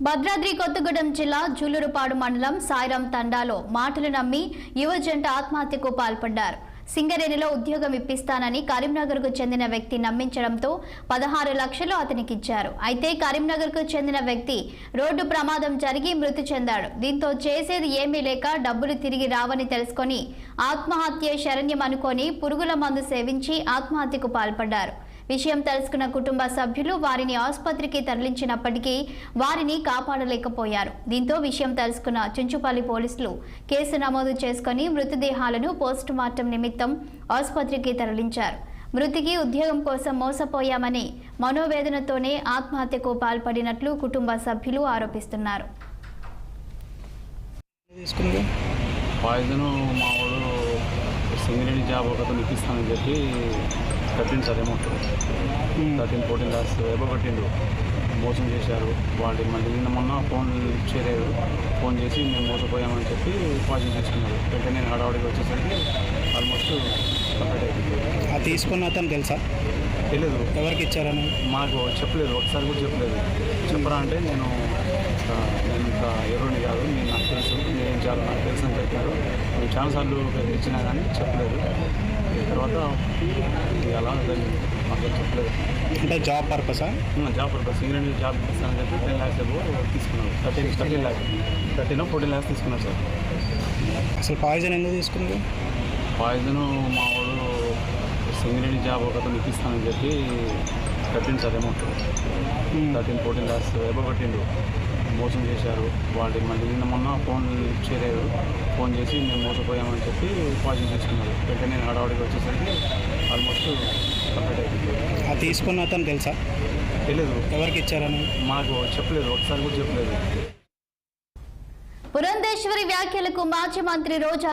భద్రాద్రి కొత్తగూడెం జిల్లా జూలూరుపాడు మండలం సాయిరాం తండాలో మాటలు నమ్మి యువ జంట ఆత్మహత్యకు పాల్పడ్డారు. సింగరేణిలో ఉద్యోగం ఇప్పిస్తానని కరీంనగర్కు చెందిన వ్యక్తి నమ్మించడంతో 16 లక్షలు అతనికిచ్చారు. అయితే కరీంనగర్కు చెందిన వ్యక్తి రోడ్డు ప్రమాదం జరిగి మృతి చెందాడు. దీంతో చేసేది ఏమీ లేక డబ్బులు తిరిగి రావని తెలుసుకొని ఆత్మహత్య శరణ్యం అనుకొని పురుగుల మందు సేవించి ఆత్మహత్యకు పాల్పడ్డారు. విషయం తెలుసుకున్న కుటుంబ సభ్యులు వారిని ఆసుపత్రికి తరలించినప్పటికీ వారిని కాపాడలేకపోయారు. దీంతో విషయం తెలుసుకున్న చుంచుపల్లి పోలీసులు కేసు నమోదు చేసుకుని మృతదేహాలను పోస్టుమార్టం నిమిత్తం ఆసుపత్రికి తరలించారు. మృతికి ఉద్యోగం కోసం మోసపోయామని మనోవేదనతోనే ఆత్మహత్యకు పాల్పడినట్లు కుటుంబ సభ్యులు ఆరోపిస్తున్నారు. సింగరేణి జాబ్ ఒకటి ఇప్పిస్తానని చెప్పి కట్టిండు సార్. అమౌంట్ 13-14 lakhs ఏవో కట్టిండు. మోసం చేశారు. వాళ్ళు మళ్ళీ మొన్న ఫోన్ చేయలేదు. ఫోన్ చేసి మేము మోసపోయామని చెప్పి పాజిటివ్ తీసుకున్నారు. వెంటనే నేను హడావుడికి వచ్చేసరికి ఆల్మోస్ట్ కంప్లీట్ అయిపోయింది. అది తీసుకున్న అతను తెలుసా? తెలియదు. ఎవరికి ఇచ్చారని మాకు చెప్పలేదు. ఒకసారి కూడా చెప్పలేదు. చెప్పరా అంటే నేను ఇంకా ఎవరిని కాదు, నేను నాకు తెలుసు, నేనేం చేయాలో నాకు తెలుసు అని చెప్పారు. నేను చాలాసార్లు ఇచ్చినా కానీ చెప్పలేదు. తర్వాత అలా మాకు చెప్పలేదు. అంటే జాబ్ పర్పసా? జాబ్ పర్పస్ సింగరేణి జాబ్ ఇస్తానని చెప్పి 10 lakhs తీసుకున్నారు. 13 lakhs 14 lakhs తీసుకున్నారు సార్. అసలు పాయిజన్ ఎందుకు తీసుకున్నారు? పాయిజను మా వాడు సింగరేణి జాబ్ ఒకటి ఇప్పిస్తానని చెప్పి కట్టిండు సార్. అమౌంట్ 13-14 lakhs ఏవో కట్టిండు. మోసం చేశారు. వాళ్ళు మళ్ళీ మొన్న ఫోన్ చేయలేదు. ఫోన్ చేసి మేము మోసపోయామని చెప్పి పాజిటివ్ తీసుకున్నారు. వెంటనే నేను హడావుడికి వచ్చేసరికి ఆల్మోస్ట్ కంప్లీట్ అయిపోయింది. అది తీసుకున్న అతను తెలుసా? తెలియదు. ఎవరికి ఇచ్చారని మాకు చెప్పలేదు. ఒకసారి కూడా చెప్పలేదు. పురంధేశ్వరి వ్యాఖ్యలకు మాజీ మంత్రి రోజా